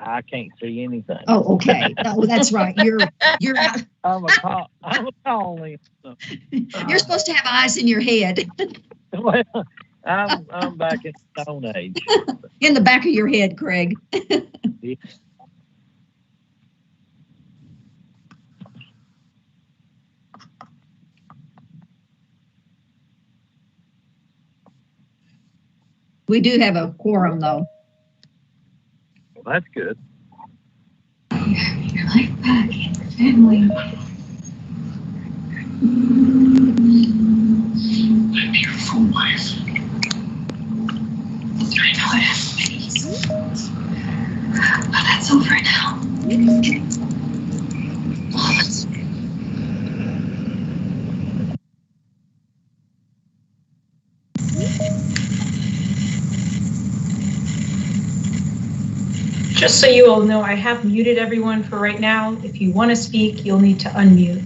I can't see anything. Oh, okay. Oh, that's right. You're I'm a calling. So. You're supposed to have eyes in your head. Well, I'm back in Stone Age. In the back of your head, Craig. Yeah. We do have a quorum, though. Well, that's good. Your life back in the family. My beautiful wife. I know it has babies, but that's over now. Just so you all know, I have muted everyone for right now. If you want to speak, you'll need to unmute.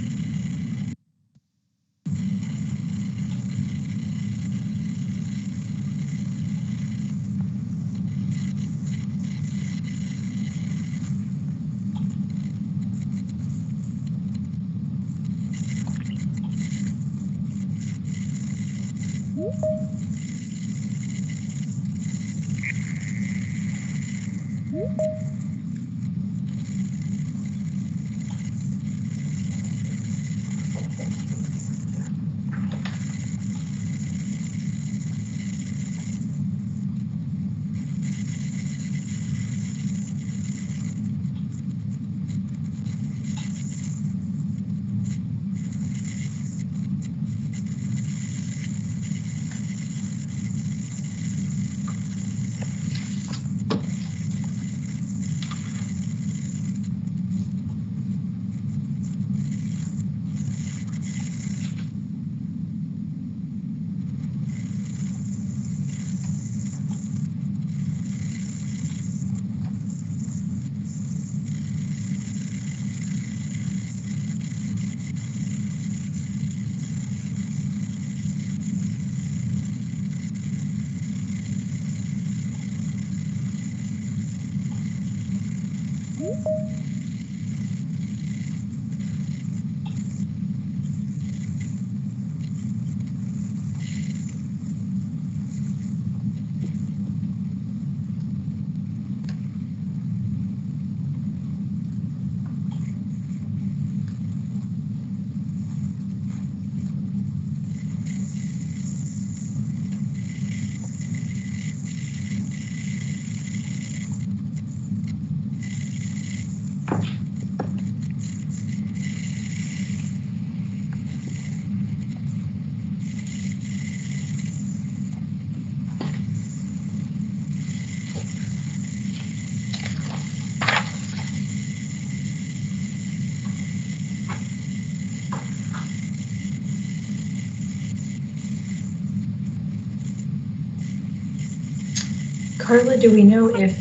Carla, do we know if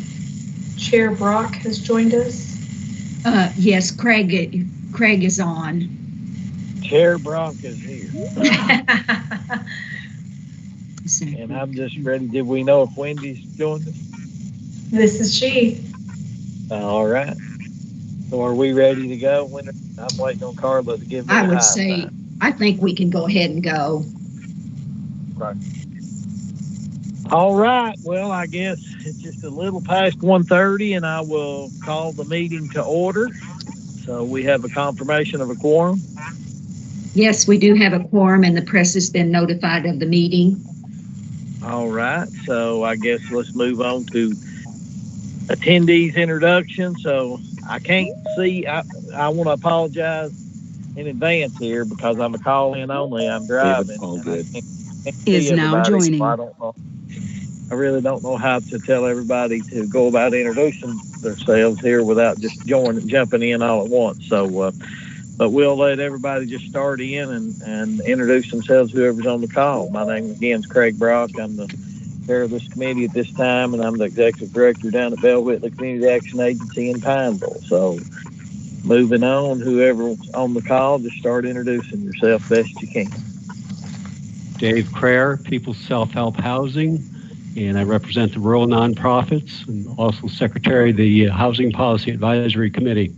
Chair Brock has joined us? Yes, Craig is on. Chair Brock is here. And I'm just ready. Did we know if Wendy's joined us? This is she. All right. So are we ready to go? I'm waiting on Carla to give me I would say, I think we can go ahead and go. Right. All right. Well, I guess it's just a little past 1:30, and I will call the meeting to order. So we have a confirmation of a quorum. Yes, we do have a quorum, and the press has been notified of the meeting. All right. So I guess let's move on to attendees introduction. So I can't see. I want to apologize in advance here because I'm a call-in only. I'm driving. All good. Is now joining. So I really don't know how to tell everybody to go about introducing themselves here without just jumping in all at once. So, but we'll let everybody just start in and introduce themselves, whoever's on the call. My name again is Craig Brock. I'm the chair of this committee at this time, and I'm the executive director down at Bell Whitley Community Action Agency in Pineville. So moving on, whoever's on the call, just start introducing yourself best you can. Dave Crayer, People's Self-Help Housing. and I represent the rural nonprofits and also secretary of the Housing Policy Advisory Committee.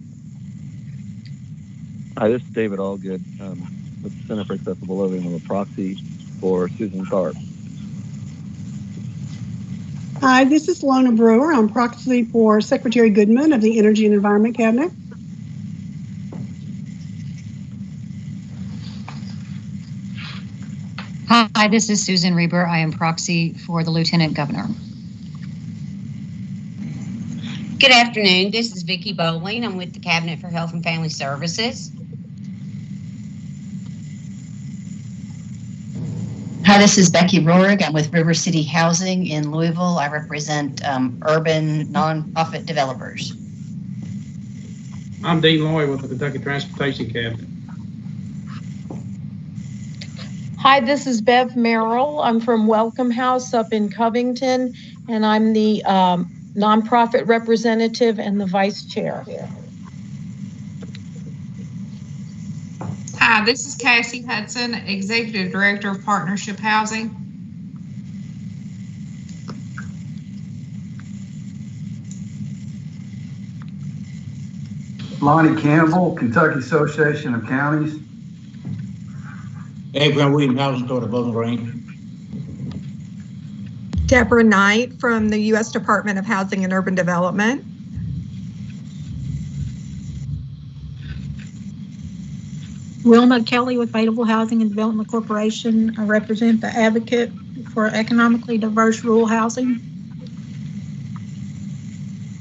Hi, this is David Allgood with the Center for Accessible Living. I'm a proxy for Susan Tharp. Hi, this is Lona Brewer. I'm proxy for Secretary Goodman of the Energy and Environment Cabinet. Hi, this is Susan Reber. I am proxy for the Lieutenant Governor. Good afternoon. This is Vicki Bowling. I'm with the Cabinet for Health and Family Services. Hi, this is Becky Rohrig. I'm with River City Housing in Louisville. I represent urban nonprofit developers. I'm Dean Lloyd with the Kentucky Transportation Cabinet. Hi, this is Bev Merrill. I'm from Welcome House up in Covington, and I'm the nonprofit representative and the vice chair. Hi, this is Cassie Hudson, Executive Director of Partnership Housing. Lonnie Campbell, Kentucky Association of Counties. Abraham William Housing Authority of Bowling Green. Deborah Knight from the U.S. Department of Housing and Urban Development. Wilma Kelly with Fayetteville Housing and Development Corporation. I represent the advocate for economically diverse rural housing.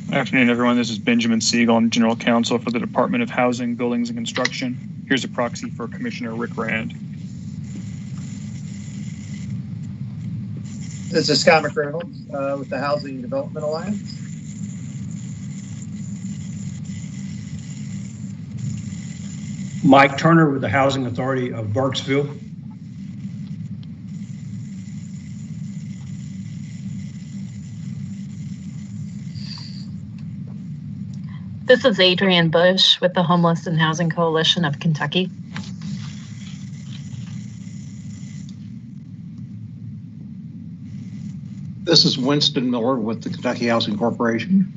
Good afternoon, everyone. This is Benjamin Siegel. I'm General Counsel for the Department of Housing, Buildings, and Construction. Here's a proxy for Commissioner Rick Rand. This is Scott McReynolds with the Housing Development Alliance. Mike Turner with the Housing Authority of Burkesville. This is Adrienne Bush with the Homeless and Housing Coalition of Kentucky. This is Winston Miller with the Kentucky Housing Corporation.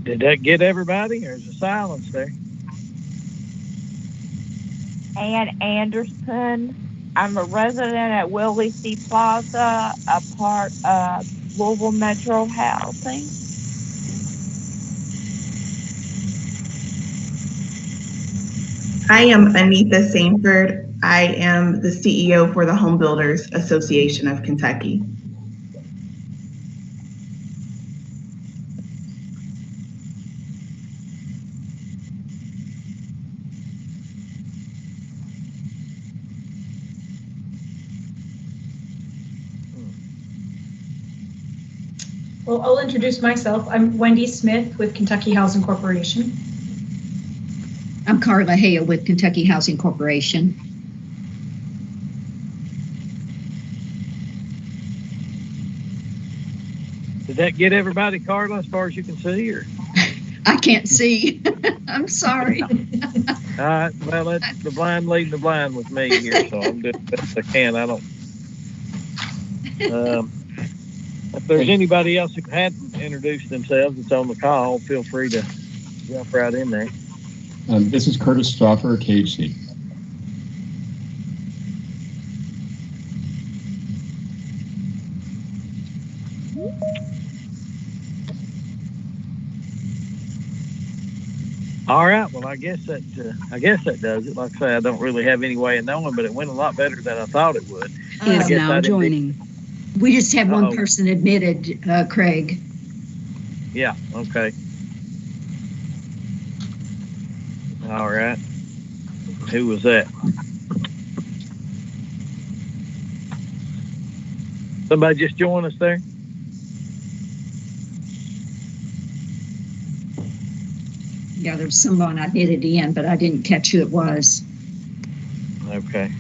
Did that get everybody? There's a silence there. Ann Anderson. I'm a resident at Willie C. Plaza, a part of Louisville Metro Housing. I am Anita Sanford. I am the CEO for the Home Builders Association of Kentucky. Well, I'll introduce myself. I'm Wendy Smith with Kentucky Housing Corporation. I'm Carla Hale with Kentucky Housing Corporation. Did that get everybody, Carla, as far as you can see? Or? I can't see. I'm sorry. All right. Well, that's the blind leading the blind with me here, so I'm doing the best I can. I don't. If there's anybody else who hadn't introduced themselves that's on the call, feel free to jump right in there. This is Curtis Stroffer, KHC. All right. Well, I guess that does it. Like I say, I don't really have any way of knowing, but it went a lot better than I thought it would. Is now joining. We just have one person admitted, Craig. Yeah. Okay. All right. Who was that? Somebody just joined us there? Yeah, there's someone I admitted in, but I didn't catch who it was. Okay.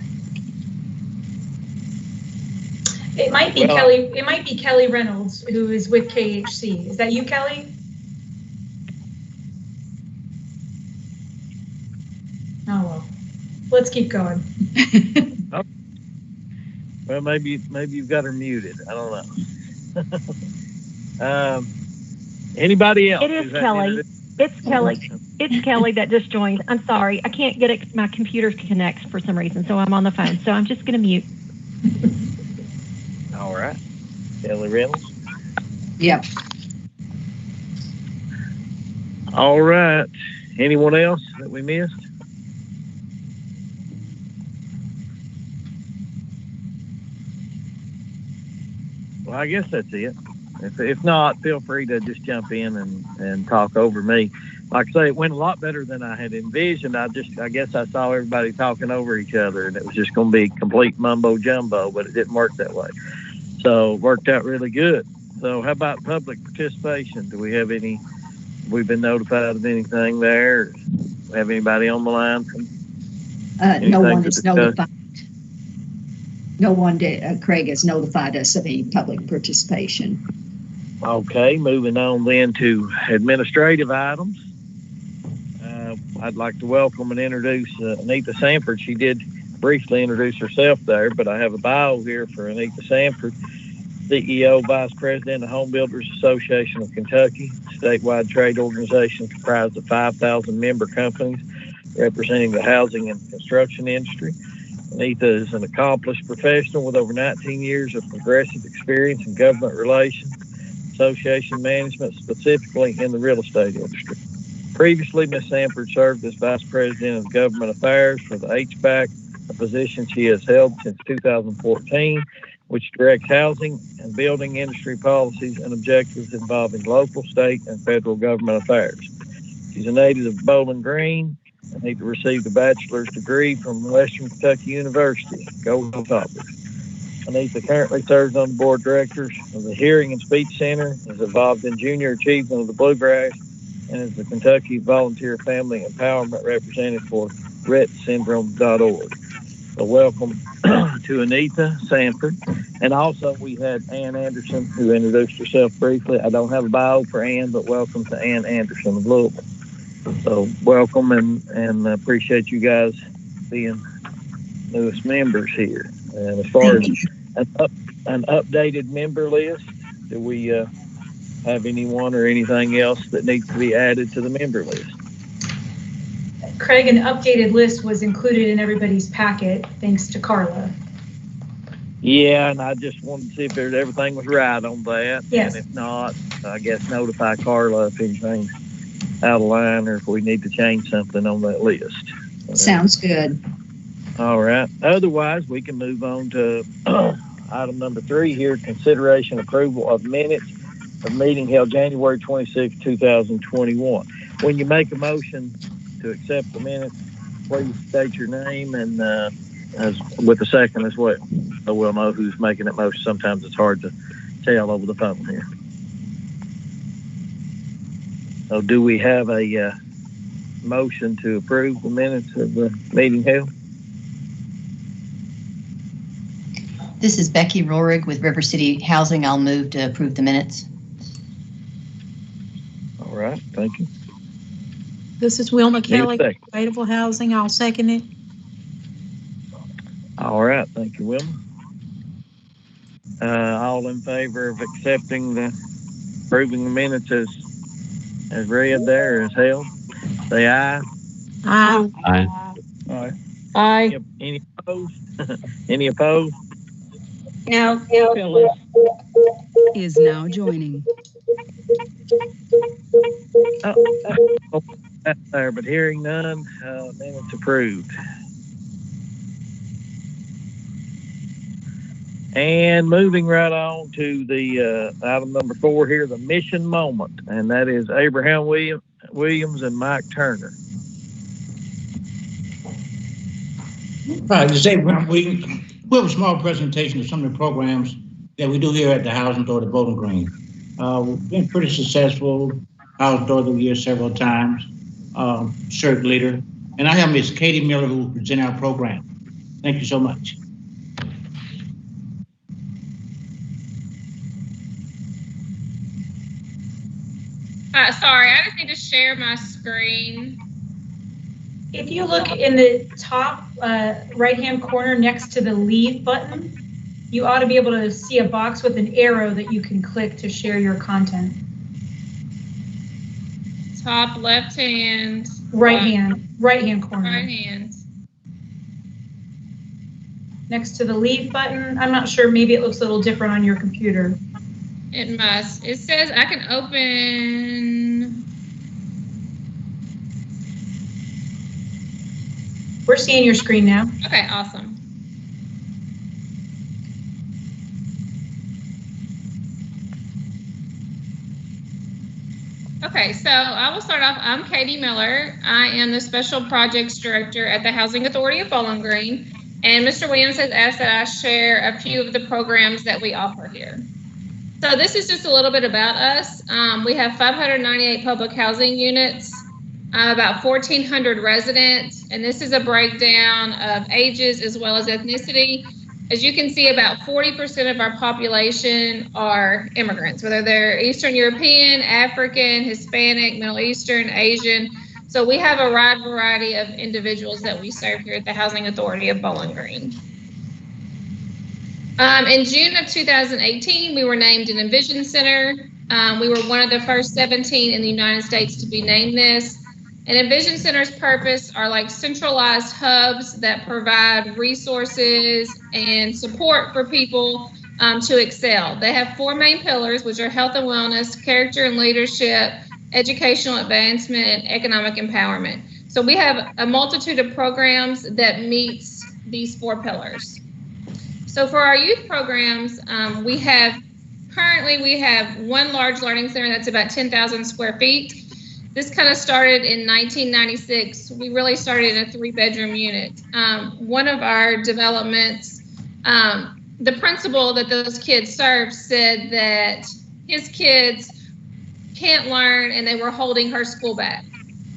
It might be Kelly. It might be Kelly Reynolds, who is with KHC. Is that you, Kelly? Oh well, let's keep going. Oh. Well, maybe you've got her muted. I don't know. Anybody else? It is Kelly. It's Kelly. It's Kelly that just joined. I'm sorry, I can't get my computer to connect for some reason, so I'm on the phone. So I'm just going to mute. All right, Kelly Reynolds. Yep. All right. Anyone else that we missed? Well, I guess that's it. If not, feel free to just jump in and talk over me. Like I say, it went a lot better than I had envisioned. I guess I saw everybody talking over each other, and it was just going to be complete mumbo jumbo, but it didn't work that way. So it worked out really good. So how about public participation? Do we have any? We've been notified of anything there? Do we have anybody on the line? No one is notified. No one did. Craig has notified us of any public participation. Okay, moving on then to administrative items. I'd like to welcome and introduce Anita Sanford. She did briefly introduce herself there, but I have a bio here for Anita Sanford, CEO, Vice President of Home Builders Association of Kentucky, statewide trade organization comprised of 5,000 member companies representing the housing and construction industry. Anita is an accomplished professional with over 19 years of progressive experience in government relations, association management, specifically in the real estate industry. Previously, Ms. Sanford served as Vice President of Government Affairs for the HPAC, a position she has held since 2014, which directs housing and building industry policies and objectives involving local, state, and federal government affairs. She's a native of Bowling Green. Anita received a bachelor's degree from Western Kentucky University. Go Hawkers. Anita currently serves on the board of directors of the Hearing and Speech Center, is involved in junior achievement of the Bluegrass, and is the Kentucky Volunteer Family Empowerment Representative for RettSyndrome.org. So welcome to Anita Sanford. And also we had Ann Anderson, who introduced herself briefly. I don't have a bio for Ann, but welcome to Ann Anderson of Louisville. So welcome and appreciate you guys being newest members here. And as far as an updated member list, do we have anyone or anything else that needs to be added to the member list? Craig, an updated list was included in everybody's packet, thanks to Carla. Yeah, and I just wanted to see if everything was right on that. Yes. And if not, I guess notify Carla if anything's out of line or if we need to change something on that list. Sounds good. All right. Otherwise, we can move on to item number 3 here, consideration approval of minutes of meeting held January 26, 2021. When you make a motion to accept the minutes, please state your name and as with a second as well, so we'll know who's making that motion. Sometimes it's hard to tell over the phone here. So do we have a motion to approve the minutes of the meeting held? This is Becky Rohrig with River City Housing. I'll move to approve the minutes. All right, thank you. This is Wilma Kelly, Available Housing. I'll second it. All right, thank you, Wilma. All in favor of accepting approving the minutes as read there, as held, say aye. Aye. Aye. Aye. Aye. Any opposed? Any opposed? No. Phyllis is now joining. That's there, but hearing none, minutes approved. And moving right on to the item number 4 here, the mission moment, and that is Abraham Williams and Mike Turner. Right, this is Abraham Williams. We have a small presentation of some of the programs that we do here at the Housing Authority of Bowling Green. We've been pretty successful. Housing Authority of the Year several times, CERT leader. And I have Ms. Katie Miller who will present our program. Thank you so much. Sorry, I just need to share my screen. If you look in the top right-hand corner next to the leave button, you ought to be able to see a box with an arrow that you can click to share your content. Top left hand. Right-hand corner. Right hand. Next to the leave button. I'm not sure, maybe it looks a little different on your computer. It must. It says I can open. We're seeing your screen now. Okay, awesome. Okay, so I will start off. I'm Katie Miller. I am the Special Projects Director at the Housing Authority of Bowling Green. And Mr. Williams has asked that I share a few of the programs that we offer here. So this is just a little bit about us. We have 598 public housing units, about 1,400 residents, and this is a breakdown of ages as well as ethnicity. As you can see, about 40% of our population are immigrants, whether they're Eastern European, African, Hispanic, Middle Eastern, Asian. So we have a wide variety of individuals that we serve here at the Housing Authority of Bowling Green. In June of 2018, we were named an Envision Center. We were one of the first 17 in the United States to be named this. And Envision Center's purpose are like centralized hubs that provide resources and support for people to excel. They have 4 main pillars, which are health and wellness, character and leadership, educational advancement, and economic empowerment. So we have a multitude of programs that meets these 4 pillars. So for our youth programs, we have 1 large learning center that's about 10,000 square feet. This kind of started in 1996. We really started in a 3-bedroom unit. One of our developments, the principal that those kids served said that his kids can't learn and they were holding her school back.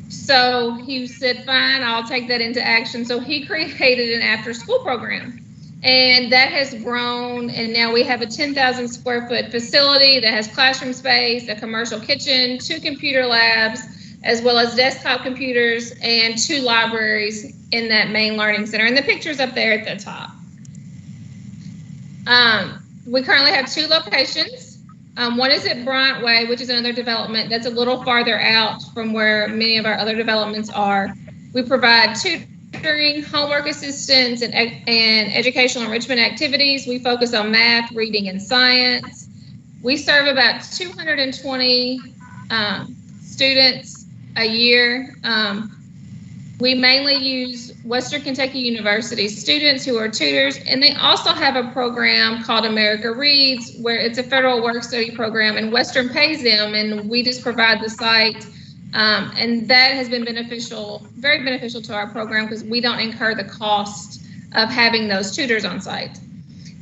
So he said, fine, I'll take that into action. So he created an after school program. And that has grown, and now we have a 10,000 square foot facility that has classroom space, a commercial kitchen, 2 computer labs, as well as desktop computers, and 2 libraries in that main learning center. And the picture's up there at the top. We currently have 2 locations. One is at Bryant Way, which is another development that's a little farther out from where many of our other developments are. We provide tutoring, homework assistance, and educational enrichment activities. We focus on math, reading, and science. We serve about 220 students a year. We mainly use Western Kentucky University students who are tutors, and they also have a program called America Reads, where it's a federal work study program, and Western pays them, and we just provide the site. And that has been beneficial, very beneficial to our program, because we don't incur the cost of having those tutors on site.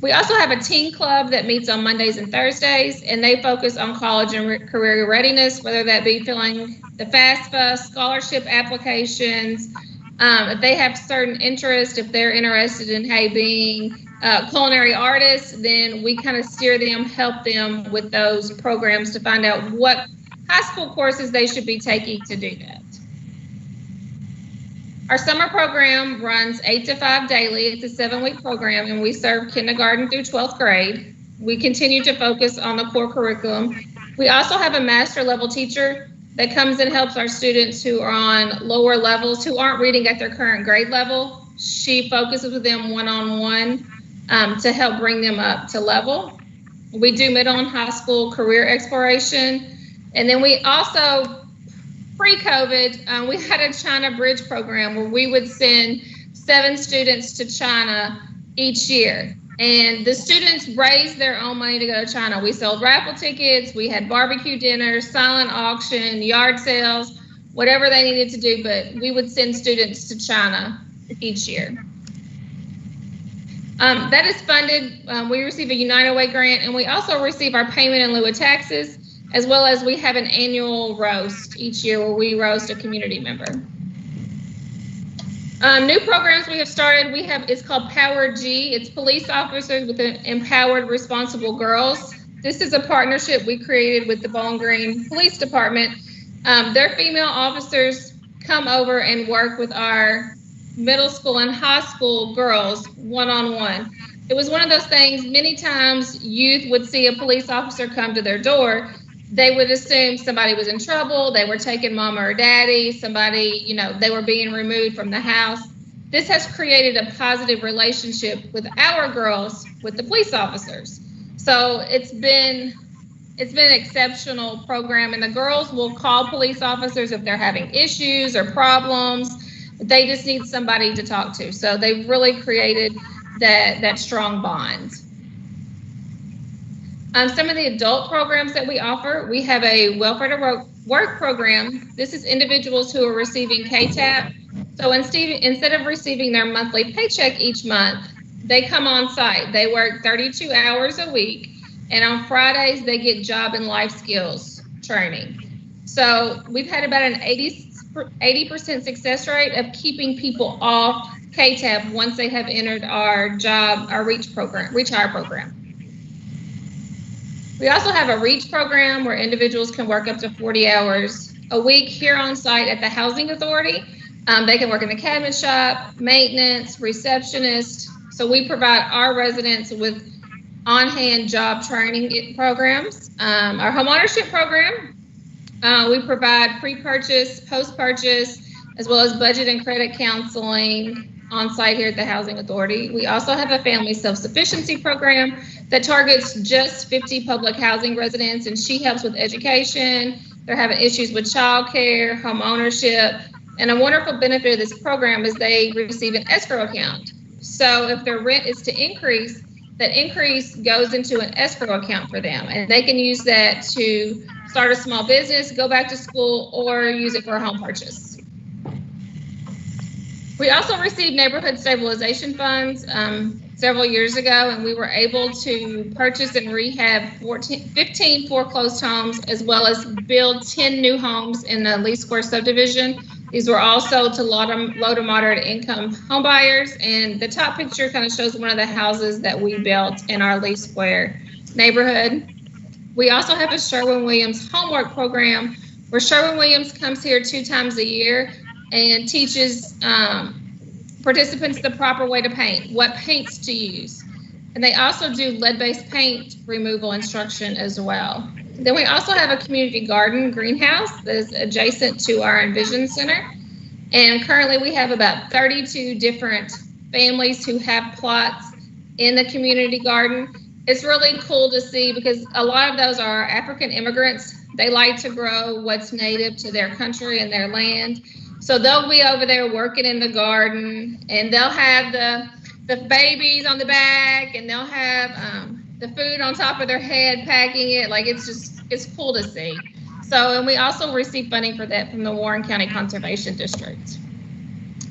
We also have a teen club that meets on Mondays and Thursdays, and they focus on college and career readiness, whether that be filling the FAFSA, scholarship applications. If they have certain interest, if they're interested in, hey, being culinary artists, then we kind of steer them, help them with those programs to find out what high school courses they should be taking to do that. Our summer program runs 8 to 5 daily. It's a 7-week program, and we serve kindergarten through 12th grade. We continue to focus on the core curriculum. We also have a master level teacher that comes and helps our students who are on lower levels, who aren't reading at their current grade level. She focuses with them one-on-one to help bring them up to level. We do middle and high school career exploration. And then we also, pre-COVID, we had a China Bridge program where we would send 7 students to China each year. And the students raised their own money to go to China. We sold raffle tickets, we had barbecue dinners, silent auction, yard sales, whatever they needed to do, but we would send students to China each year. That is funded, we receive a United Way grant, and we also receive our payment in lieu of taxes, as well as we have an annual roast each year where we roast a community member. New programs we have started, it's called Power G. It's police officers with Empowered Responsible Girls. This is a partnership we created with the Bowling Green Police Department. Their female officers come over and work with our middle school and high school girls one-on-one. It was one of those things, many times youth would see a police officer come to their door, they would assume somebody was in trouble, they were taking mama or daddy, somebody, they were being removed from the house. This has created a positive relationship with our girls, with the police officers. So it's been an exceptional program, and the girls will call police officers if they're having issues or problems. They just need somebody to talk to. So they've really created that strong bond. Some of the adult programs that we offer, we have a welfare to work program. This is individuals who are receiving KTAP. So instead of receiving their monthly paycheck each month, they come on site. They work 32 hours a week, and on Fridays they get job and life skills training. So we've had about an 80% success rate of keeping people off KTAP once they have entered our REACH Hire program. We also have a REACH program where individuals can work up to 40 hours a week here on site at the Housing Authority. They can work in the cabinet shop, maintenance, receptionist. So we provide our residents with on-hand job training programs. Our homeownership program, we provide pre-purchase, post-purchase, as well as budget and credit counseling on site here at the Housing Authority. We also have a family self-sufficiency program that targets just 50 public housing residents, and she helps with education. They're having issues with childcare, home ownership, and a wonderful benefit of this program is they receive an escrow account. So if their rent is to increase, that increase goes into an escrow account for them, and they can use that to start a small business, go back to school, or use it for a home purchase. We also received neighborhood stabilization funds several years ago, and we were able to purchase and rehab 15 foreclosed homes, as well as build 10 new homes in the Lee Square subdivision. These were all sold to low to moderate income home buyers, and the top picture kind of shows one of the houses that we built in our Lee Square neighborhood. We also have a Sherwin-Williams homework program where Sherwin-Williams comes here 2 times a year and teaches participants the proper way to paint, what paints to use. And they also do lead-based paint removal instruction as well. Then we also have a community garden greenhouse that is adjacent to our Envision Center. And currently we have about 32 different families who have plots in the community garden. It's really cool to see because a lot of those are African immigrants. They like to grow what's native to their country and their land. So they'll be over there working in the garden, and they'll have the babies on the back, and they'll have the food on top of their head, packing it. Like it's cool to see. So, and we also receive funding for that from the Warren County Conservation District.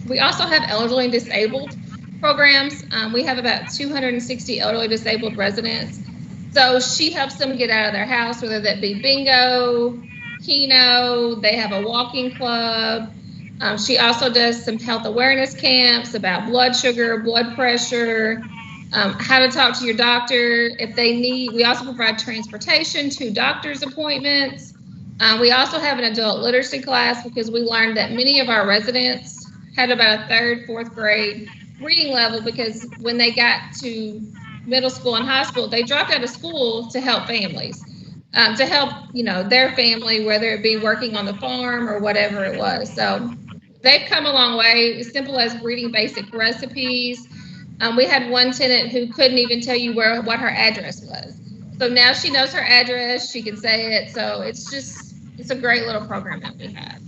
We also have elderly and disabled programs. We have about 260 elderly disabled residents. So she helps them get out of their house, whether that be bingo, Keno, they have a walking club. She also does some health awareness camps about blood sugar, blood pressure, how to talk to your doctor if they need. We also provide transportation to doctor's appointments. We also have an adult literacy class because we learned that many of our residents had about a 3rd, 4th grade reading level because when they got to middle school and high school, they dropped out of school to help families, to help their family, whether it be working on the farm or whatever it was. So they've come a long way, as simple as reading basic recipes. We had one tenant who couldn't even tell you what her address was. So now she knows her address, she can say it. So it's a great little program that we have.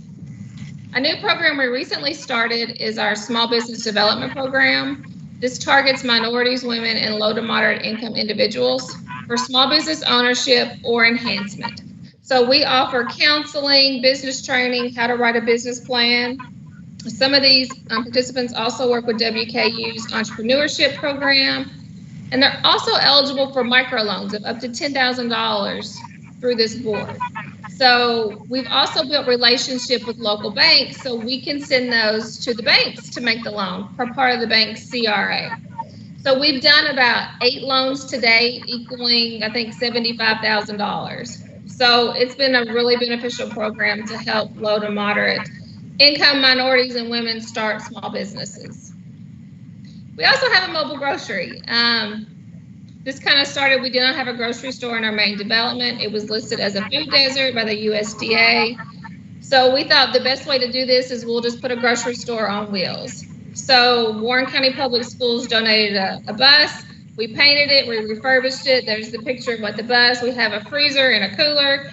A new program we recently started is our small business development program. This targets minorities, women, and low to moderate income individuals for small business ownership or enhancement. So we offer counseling, business training, how to write a business plan. Some of these participants also work with WKU's entrepreneurship program, and they're also eligible for microloans of up to $10,000 through this board. So we've also built relationship with local banks, so we can send those to the banks to make the loan for part of the bank's CRA. So we've done about 8 loans to date, equaling, I think, $75,000. So it's been a really beneficial program to help low to moderate income minorities and women start small businesses. We also have a mobile grocery. This kind of started, we did not have a grocery store in our main development. It was listed as a food desert by the USDA. So we thought the best way to do this is we'll just put a grocery store on wheels. So Warren County Public Schools donated a bus. We painted it, we refurbished it. There's the picture of what the bus, we have a freezer and a cooler,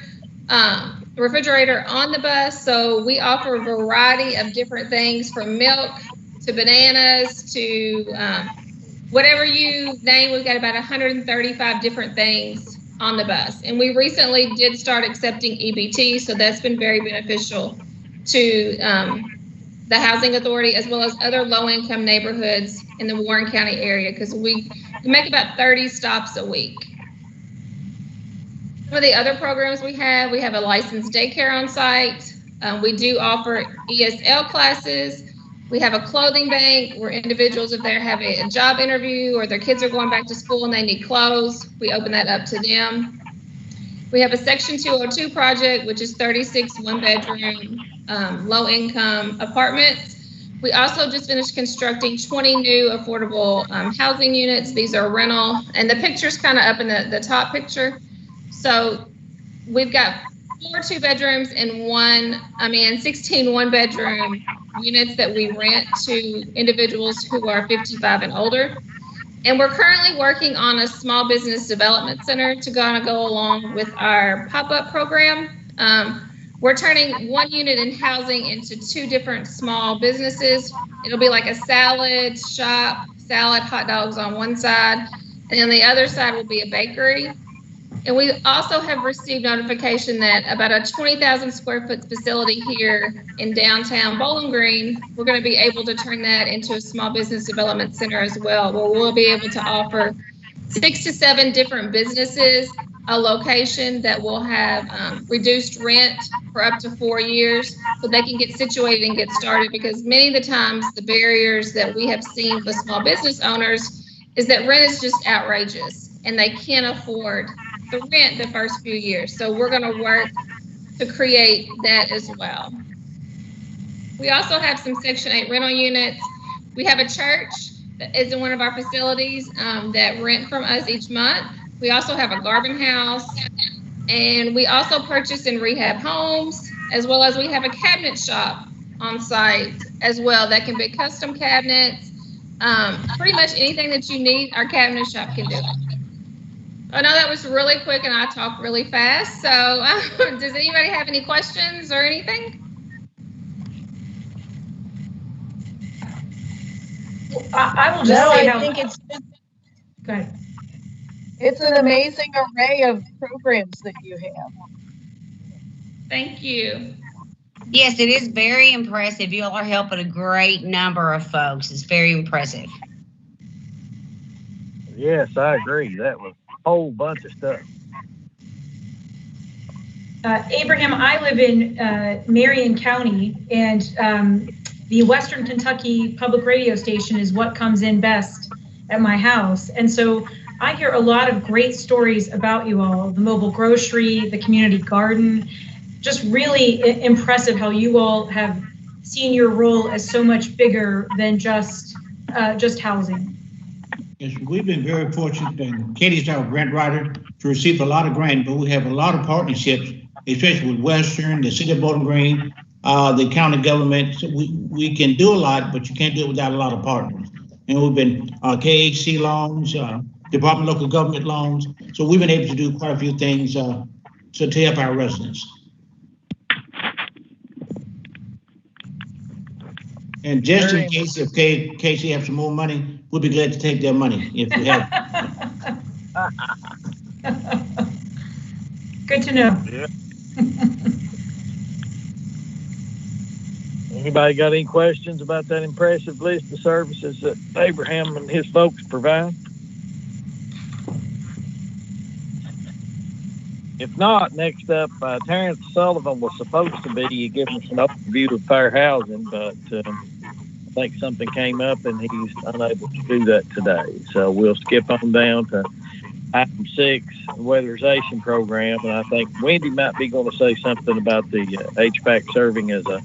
refrigerator on the bus. So we offer a variety of different things from milk to bananas to whatever you name. We've got about 135 different things on the bus. And we recently did start accepting EBT, so that's been very beneficial to the Housing Authority as well as other low-income neighborhoods in the Warren County area, because we make about 30 stops a week. Some of the other programs we have a licensed daycare on site. We do offer ESL classes. We have a clothing bank where individuals, if they have a job interview or their kids are going back to school and they need clothes, we open that up to them. We have a Section 202 project, which is 36 one-bedroom low-income apartments. We also just finished constructing 20 new affordable housing units. These are rental, and the picture's kind of up in the top picture. So we've got 4 2-bedrooms and 16 one-bedroom units that we rent to individuals who are 55 and older. And we're currently working on a small business development center to go along with our pop-up program. We're turning 1 unit in housing into 2 different small businesses. It'll be like a salad shop, hot dogs on one side, and then the other side will be a bakery. And we also have received notification that about a 20,000 square foot facility here in downtown Bowling Green, we're going to be able to turn that into a small business development center as well, where we'll be able to offer 6 to 7 different businesses a location that will have reduced rent for up to 4 years, so they can get situated and get started. Because many of the times the barriers that we have seen with small business owners is that rent is just outrageous and they can't afford the rent the first few years. So we're going to work to create that as well. We also have some Section 8 rental units. We have a church that is in one of our facilities that rent from us each month. We also have a garden house, and we also purchase and rehab homes, as well as we have a cabinet shop on site as well that can be custom cabinets. Pretty much anything that you need, our cabinet shop can do it. I know that was really quick and I talked really fast. So does anybody have any questions or anything? I will just say I think it's go ahead. It's an amazing array of programs that you have. Thank you. Yes, it is very impressive. You all are helping a great number of folks. It's very impressive. Yes, I agree. That was a whole bunch of stuff. Abraham, I live in Marion County, and the Western Kentucky Public Radio station is what comes in best at my house. And so I hear a lot of great stories about you all, the mobile grocery, the community garden. Just really impressive how you all have seen your role as so much bigger than just housing. Yes, we've been very fortunate, and Katie's our grant writer, to receive a lot of grants, but we have a lot of partnerships, especially with Western, the City of Bowling Green, the county government. So we can do a lot, but you can't do it without a lot of partners. And we've been KHC loans, Department of Local Government loans. So we've been able to do quite a few things to help our residents. And just in case if KC have some more money, we'll be glad to take their money if we have. Good to know. Yeah. Anybody got any questions about that impressive list of services that Abraham and his folks provide? If not, next up, Terrence Sullivan was supposed to be giving us an overview of fair housing, but think something came up and he's unable to do that today. So we'll skip on down to item 6, weatherization program. And I think Wendy might be going to say something about the HPAC serving as a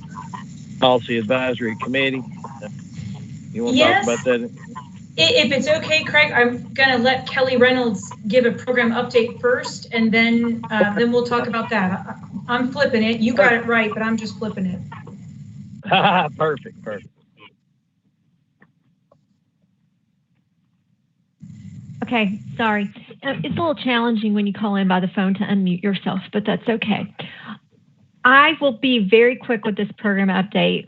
policy advisory committee. You want to talk about that? If it's okay, Craig, I'm going to let Kelly Reynolds give a program update first, and then we'll talk about that. I'm flipping it. You got it right, but I'm just flipping it. Perfect. Okay, sorry. It's a little challenging when you call in by the phone to unmute yourself, but that's okay. I will be very quick with this program update.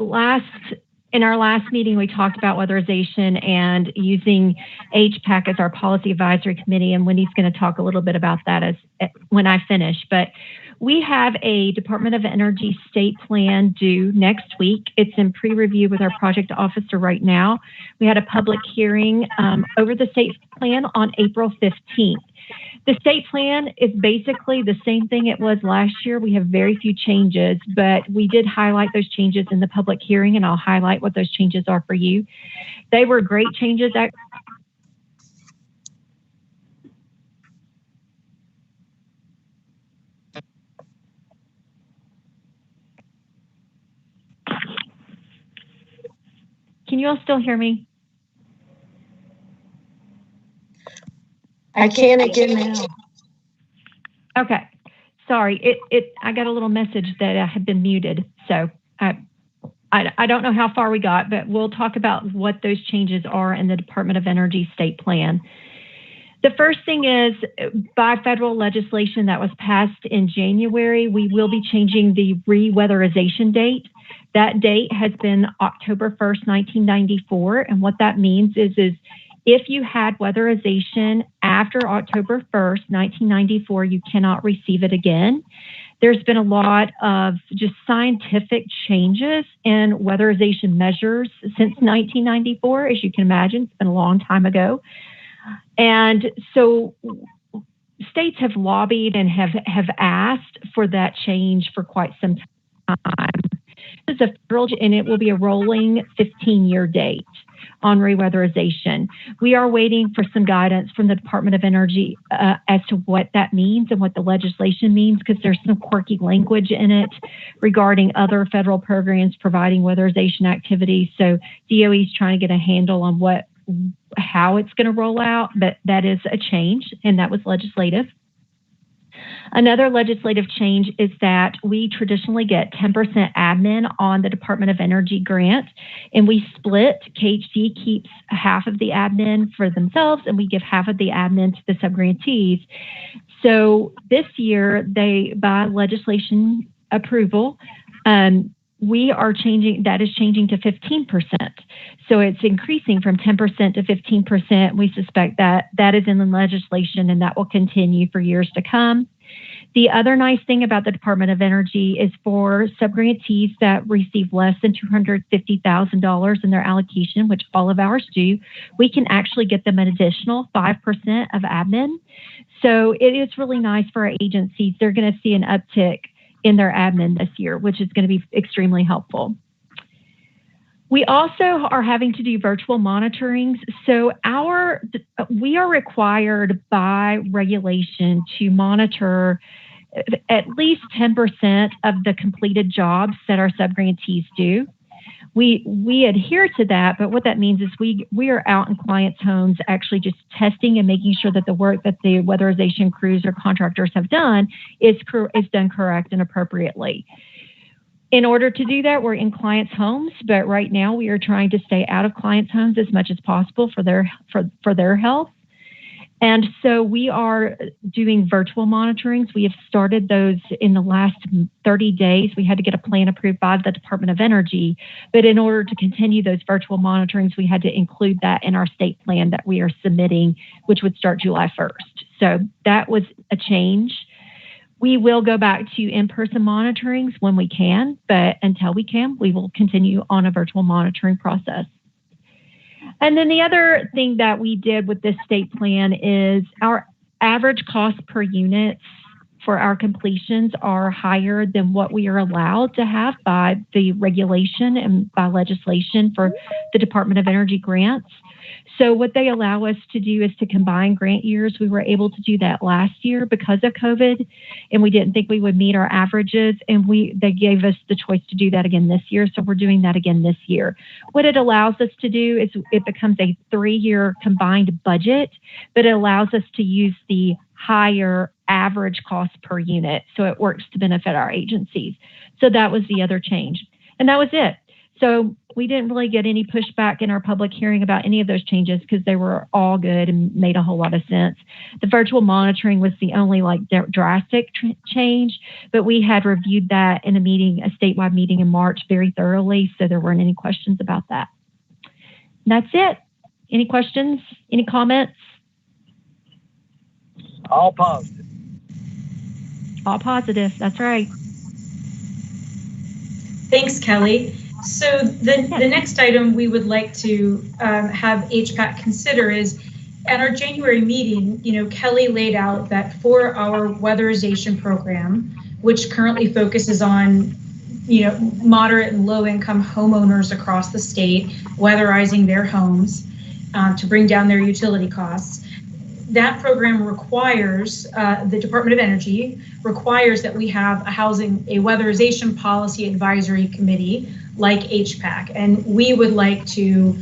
In our last meeting, we talked about weatherization and using HPAC as our policy advisory committee, and Wendy's going to talk a little bit about that when I finish. But we have a Department of Energy state plan due next week. It's in pre-review with our project officer right now. We had a public hearing over the state plan on April 15th. The state plan is basically the same thing it was last year. We have very few changes, but we did highlight those changes in the public hearing, and I'll highlight what those changes are for you. They were great changes. Can you all still hear me? I can again now. Okay, sorry. I got a little message that I had been muted, so I don't know how far we got, but we'll talk about what those changes are in the Department of Energy state plan. The first thing is, by federal legislation that was passed in January, we will be changing the re-weatherization date. That date has been October 1st, 1994, and what that means is if you had weatherization after October 1st, 1994, you cannot receive it again. There's been a lot of just scientific changes in weatherization measures since 1994. As you can imagine, it's been a long time ago. And so states have lobbied and have asked for that change for quite some time. This is a federal, and it will be a rolling 15-year date on reweatherization. We are waiting for some guidance from the Department of Energy as to what that means and what the legislation means, because there's some quirky language in it regarding other federal programs providing weatherization activities. So DOE is trying to get a handle on how it's going to roll out, but that is a change, and that was legislative. Another legislative change is that we traditionally get 10% admin on the Department of Energy grant, and we split. KHD keeps half of the admin for themselves, and we give half of the admin to the subgrantees. So this year, by legislation approval, we are changing, that is changing to 15%. So it's increasing from 10% to 15%. We suspect that is in the legislation, and that will continue for years to come. The other nice thing about the Department of Energy is for subgrantees that receive less than $250,000 in their allocation, which all of ours do, we can actually get them an additional 5% of admin. So it is really nice for our agencies. They're going to see an uptick in their admin this year, which is going to be extremely helpful. We also are having to do virtual monitorings. So we are required by regulation to monitor at least 10% of the completed jobs that our subgrantees do. We adhere to that, but what that means is we are out in clients' homes actually just testing and making sure that the work that the weatherization crews or contractors have done is done correct and appropriately. In order to do that, we're in clients' homes, but right now we are trying to stay out of clients' homes as much as possible for their health. And so we are doing virtual monitorings. We have started those in the last 30 days. We had to get a plan approved by the Department of Energy, but in order to continue those virtual monitorings, we had to include that in our state plan that we are submitting, which would start July 1st. So that was a change. We will go back to in-person monitorings when we can, but until we can, we will continue on a virtual monitoring process. And then the other thing that we did with this state plan is our average cost per unit for our completions are higher than what we are allowed to have by the regulation and by legislation for the Department of Energy grants. So what they allow us to do is to combine grant years. We were able to do that last year because of COVID, and we didn't think we would meet our averages, and they gave us the choice to do that again this year, so we're doing that again this year. What it allows us to do is it becomes a 3-year combined budget, but it allows us to use the higher average cost per unit, so it works to benefit our agencies. So that was the other change, and that was it. So we didn't really get any pushback in our public hearing about any of those changes because they were all good and made a whole lot of sense. The virtual monitoring was the only drastic change, but we had reviewed that in a statewide meeting in March very thoroughly, so there weren't any questions about that. And that's it. Any questions? Any comments? All positive. All positive, that's right. Thanks, Kelly. So the next item we would like to have HPAC consider is, at our January meeting, Kelly laid out that for our weatherization program, which currently focuses on, moderate and low income homeowners across the state, weatherizing their homes to bring down their utility costs. That program requires, the Department of Energy requires that we have a weatherization policy advisory committee like HPAC, and we would like to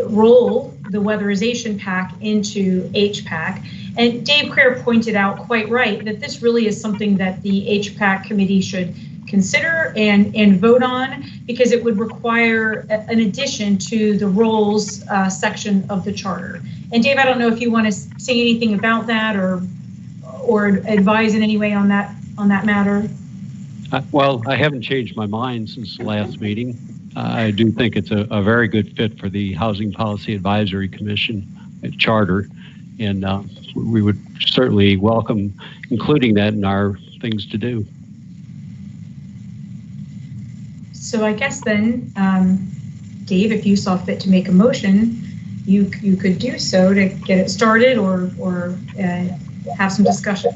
roll the weatherization PAC into HPAC. And Dave Crair pointed out quite right that this really is something that the HPAC committee should consider and vote on, because it would require an addition to the roles section of the charter. And Dave, I don't know if you want to say anything about that or advise in any way on that matter. Well, I haven't changed my mind since the last meeting. I do think it's a very good fit for the Housing Policy Advisory Commission charter, and we would certainly welcome including that in our things to do. So I guess then, Dave, if you saw fit to make a motion, you could do so to get it started or have some discussion.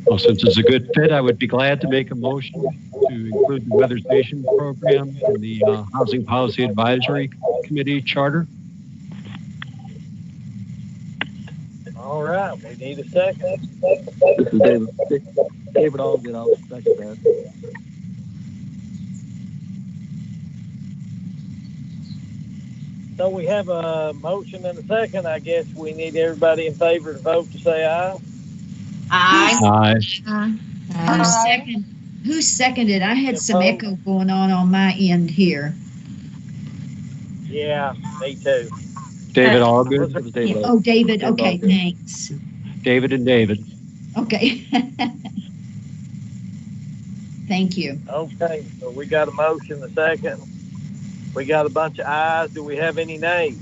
Well, since it's a good fit, I would be glad to make a motion to include the weatherization program in the Housing Policy Advisory Committee charter. All right, we need a second. This is David. David Allgood, I'll second that. So we have a motion and a second. I guess we need everybody in favor to vote to say aye. Aye. Aye. Who seconded? I had some echo going on my end here. Yeah, me too. David Allgood. Oh, David. Okay, thanks. David and David. Okay. Thank you. Okay, so we got a motion, a second. We got a bunch of ayes. Do we have any nays?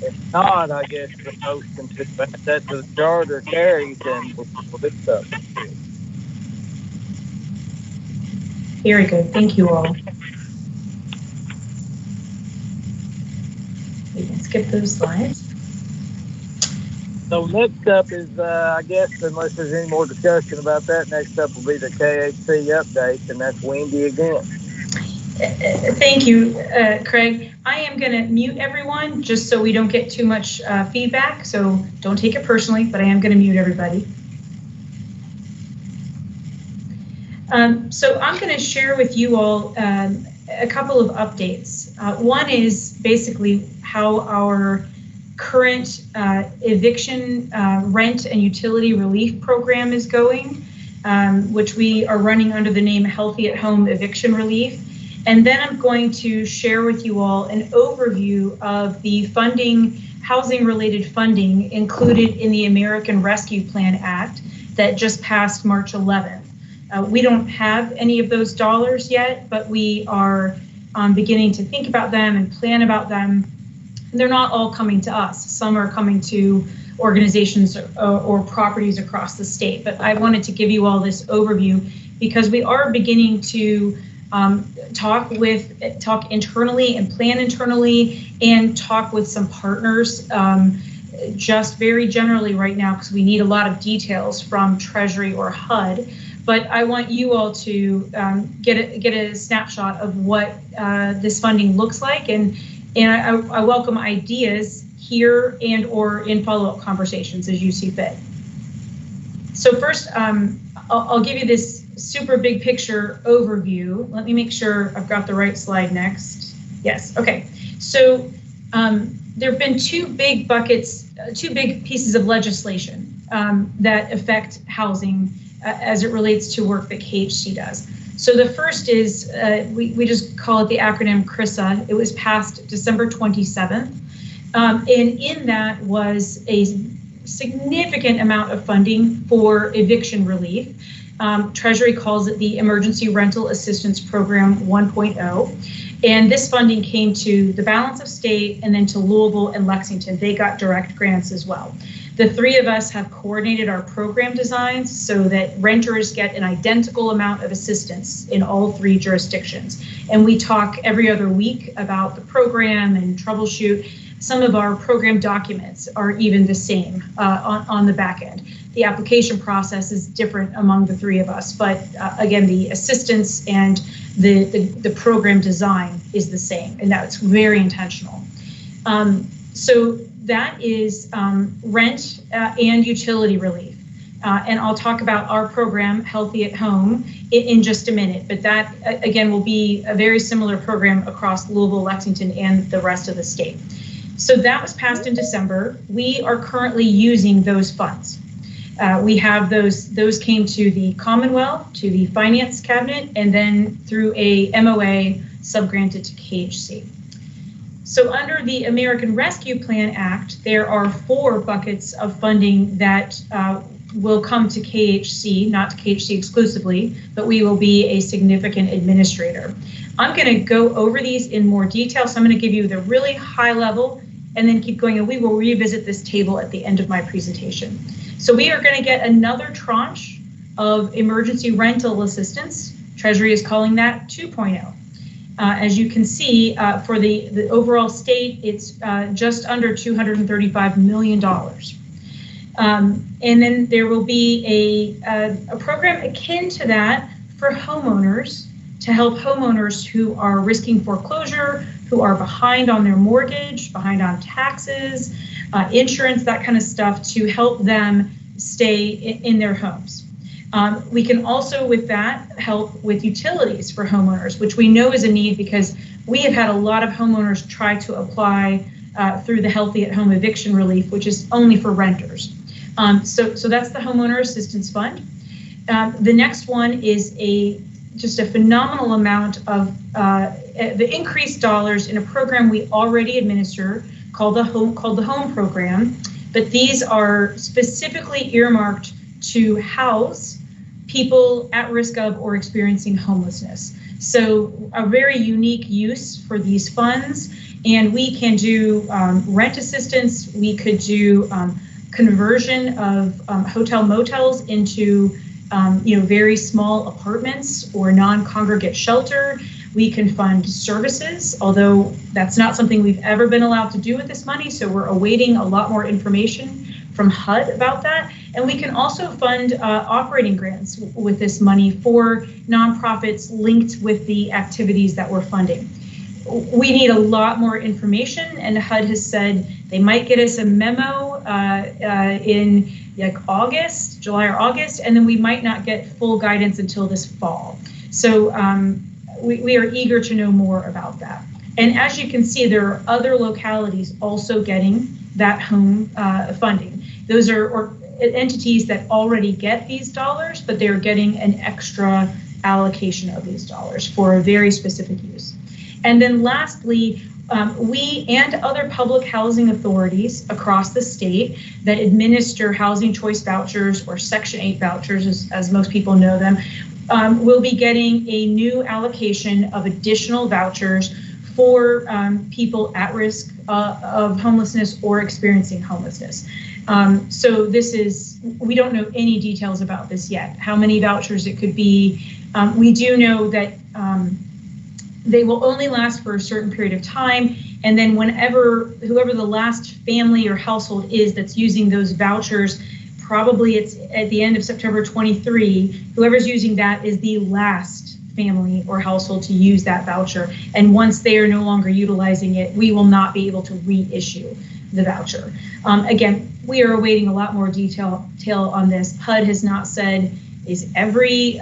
If not, I guess the motion to that to the charter carries, and we'll do so. Very good. Thank you all. We can skip those slides. So next up is, I guess, unless there's any more discussion about that, next up will be the KHC update, and that's Wendy again. Thank you, Craig. I am going to mute everyone just so we don't get too much feedback, so don't take it personally, but I am going to mute everybody. So I'm going to share with you all a couple of updates. One is basically how our current eviction rent and utility relief program is going, which we are running under the name Healthy at Home Eviction Relief. And then I'm going to share with you all an overview of the funding, housing-related funding included in the American Rescue Plan Act that just passed March 11th. We don't have any of those dollars yet, but we are beginning to think about them and plan about them. They're not all coming to us. Some are coming to organizations or properties across the state. But I wanted to give you all this overview because we are beginning to talk internally and plan internally and talk with some partners just very generally right now, because we need a lot of details from Treasury or HUD. But I want you all to get a snapshot of what this funding looks like, and I welcome ideas here and or in follow-up conversations as you see fit. So first, I'll give you this super big picture overview. Let me make sure I've got the right slide next. Yes, okay. So there have been two big buckets, two big pieces of legislation that affect housing as it relates to work that KHC does. So the first is, we just call it the acronym CRISA. It was passed December 27th. And in that was a significant amount of funding for eviction relief. Treasury calls it the Emergency Rental Assistance Program 1.0. And this funding came to the balance of state and then to Louisville and Lexington. They got direct grants as well. The three of us have coordinated our program designs so that renters get an identical amount of assistance in all three jurisdictions. And we talk every other week about the program and troubleshoot. Some of our program documents are even the same on the back end. The application process is different among the three of us, but again, the assistance and the program design is the same, and that's very intentional. So that is rent and utility relief. And I'll talk about our program, Healthy at Home, in just a minute, but that again will be a very similar program across Louisville, Lexington, and the rest of the state. So that was passed in December. We are currently using those funds. We have those came to the Commonwealth, to the Finance Cabinet, and then through a MOA subgranted to KHC. So under the American Rescue Plan Act, there are 4 buckets of funding that will come to KHC, not to KHC exclusively, but we will be a significant administrator. I'm going to go over these in more detail, so I'm going to give you the really high level and then keep going, and we will revisit this table at the end of my presentation. So we are going to get another tranche of emergency rental assistance. Treasury is calling that 2.0. As you can see, for the overall state, it's just under $235 million. And then there will be a program akin to that for homeowners, to help homeowners who are risking foreclosure, who are behind on their mortgage, behind on taxes, insurance, that kind of stuff, to help them stay in their homes. We can also, with that, help with utilities for homeowners, which we know is a need because we have had a lot of homeowners try to apply through the Healthy at Home eviction relief, which is only for renters. So that's the Homeowner Assistance Fund. The next one is just a phenomenal amount of the increased dollars in a program we already administer called the Home Program, but these are specifically earmarked to house people at risk of or experiencing homelessness. So a very unique use for these funds, and we can do rent assistance. We could do conversion of hotel motels into very small apartments or non-congregate shelter. We can fund services, although that's not something we've ever been allowed to do with this money. So we're awaiting a lot more information from HUD about that. And we can also fund operating grants with this money for nonprofits linked with the activities that we're funding. We need a lot more information, and HUD has said they might get us a memo in like August, July or August, and then we might not get full guidance until this fall. So we are eager to know more about that. And as you can see, there are other localities also getting that home funding. Those are entities that already get these dollars, but they're getting an extra allocation of these dollars for a very specific use. And then lastly, we and other public housing authorities across the state that administer housing choice vouchers or Section 8 vouchers, as most people know them, will be getting a new allocation of additional vouchers for people at risk of homelessness or experiencing homelessness. So this is, we don't know any details about this yet, how many vouchers it could be. We do know that they will only last for a certain period of time, And then whoever the last family or household is that's using those vouchers, probably it's at the end of September 23, whoever's using that is the last family or household to use that voucher. And once they are no longer utilizing it, we will not be able to reissue the voucher. Again, we are awaiting a lot more detail on this. HUD has not said, is every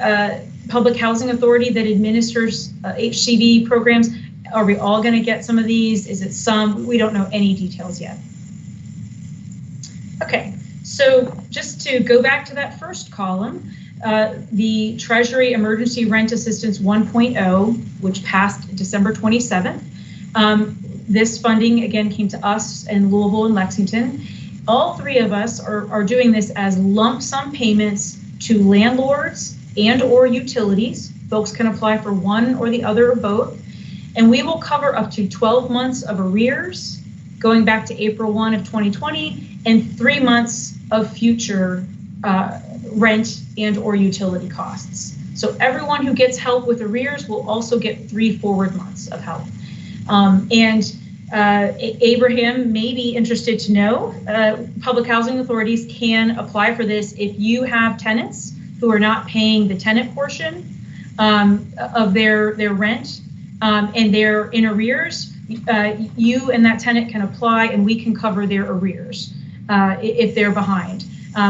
public housing authority that administers HCV programs, are we all going to get some of these? Is it some? We don't know any details yet. Okay, so just to go back to that first column, the Treasury Emergency Rent Assistance 1.0, which passed December 27th. This funding, again, came to us in Louisville and Lexington. All three of us are doing this as lump sum payments to landlords and or utilities. Folks can apply for one or the other or both. And we will cover up to 12 months of arrears going back to April 1 of 2020 and 3 months of future rent and or utility costs. So everyone who gets help with arrears will also get 3 forward months of help. Abraham may be interested to know, public housing authorities can apply for this if you have tenants who are not paying the tenant portion of their rent and they're in arrears. You and that tenant can apply and we can cover their arrears if they're behind.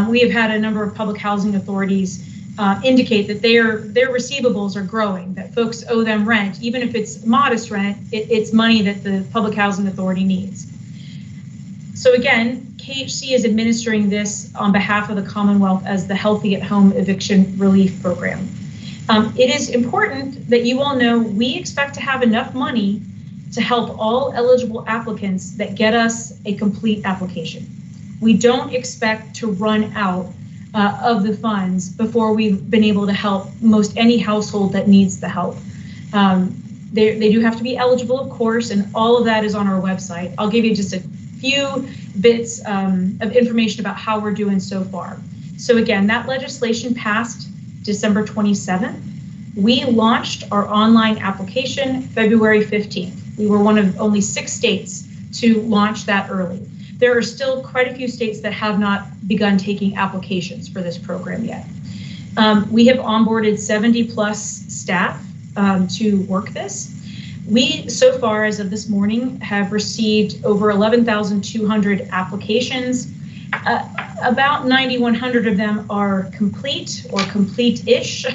We have had a number of public housing authorities indicate that their receivables are growing, that folks owe them rent. Even if it's modest rent, it's money that the public housing authority needs. So again, KHC is administering this on behalf of the Commonwealth as the Healthy at Home Eviction Relief Program. It is important that you all know we expect to have enough money to help all eligible applicants that get us a complete application. We don't expect to run out of the funds before we've been able to help most any household that needs the help. They do have to be eligible, of course, and all of that is on our website. I'll give you just a few bits of information about how we're doing so far. So again, that legislation passed December 27th. We launched our online application February 15th. We were one of only 6 states to launch that early. There are still quite a few states that have not begun taking applications for this program yet. We have onboarded 70 plus staff to work this. We, so far as of this morning, have received over 11,200 applications. About 9,100 of them are complete or complete-ish.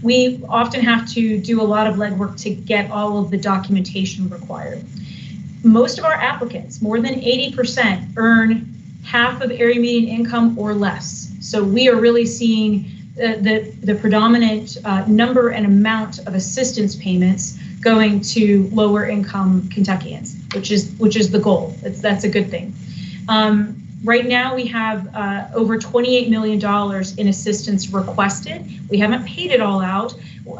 We often have to do a lot of legwork to get all of the documentation required. Most of our applicants, more than 80%, earn half of area median income or less. So we are really seeing the predominant number and amount of assistance payments going to lower income Kentuckians, which is the goal. That's a good thing. Right now we have over $28 million in assistance requested. We haven't paid it all out.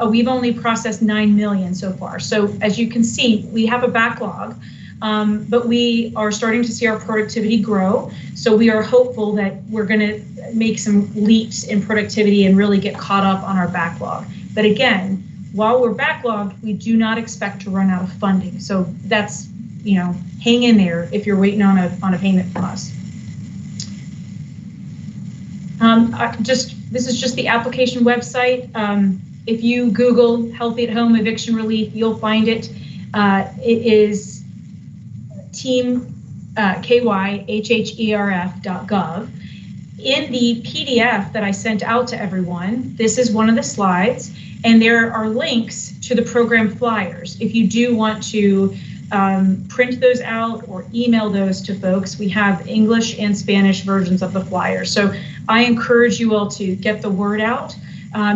We've only processed $9 million so far. So as you can see, we have a backlog. But we are starting to see our productivity grow. So we are hopeful that we're going to make some leaps in productivity and really get caught up on our backlog. But again, while we're backlogged, we do not expect to run out of funding. So that's, hang in there if you're waiting on a payment from us. This is just the application website. If you Google Healthy at Home Eviction Relief, you'll find it. It is kyhherf.gov. In the PDF that I sent out to everyone, this is one of the slides, and there are links to the program flyers. If you do want to print those out or email those to folks, we have English and Spanish versions of the flyers. So I encourage you all to get the word out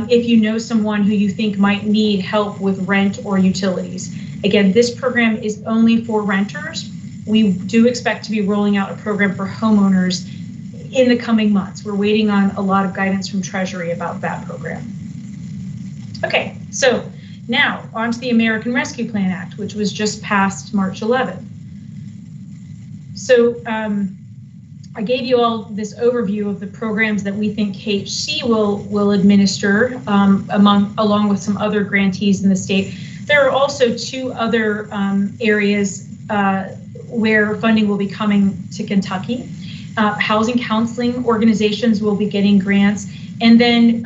if you know someone who you think might need help with rent or utilities. Again, this program is only for renters. We do expect to be rolling out a program for homeowners in the coming months. We're waiting on a lot of guidance from Treasury about that program. Okay, so now on to the American Rescue Plan Act, which was just passed March 11th. So I gave you all this overview of the programs that we think KHC will administer along with some other grantees in the state. There are also 2 other areas where funding will be coming to Kentucky. Housing counseling organizations will be getting grants, and then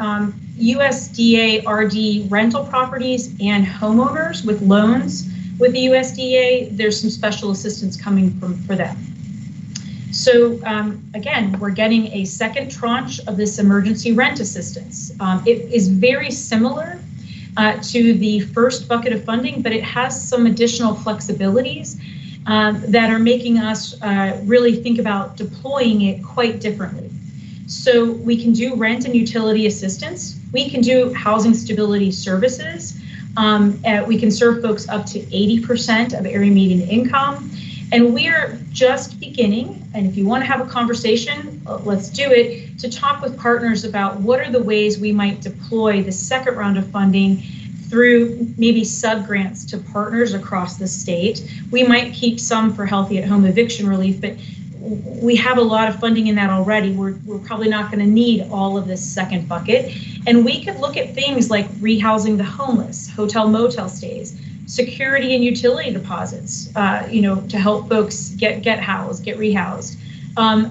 USDA RD rental properties and homeowners with loans with the USDA, there's some special assistance coming for them. So again, we're getting a second tranche of this emergency rent assistance. It is very similar to the first bucket of funding, but it has some additional flexibilities that are making us really think about deploying it quite differently. So we can do rent and utility assistance. We can do housing stability services. We can serve folks up to 80% of area median income. And we're just beginning, and if you want to have a conversation, let's do it, to talk with partners about what are the ways we might deploy the second round of funding through maybe sub-grants to partners across the state. We might keep some for healthy at-home eviction relief, but we have a lot of funding in that already. We're probably not going to need all of this second bucket. And we could look at things like rehousing the homeless, hotel motel stays, security and utility deposits, to help folks get housed, get rehoused,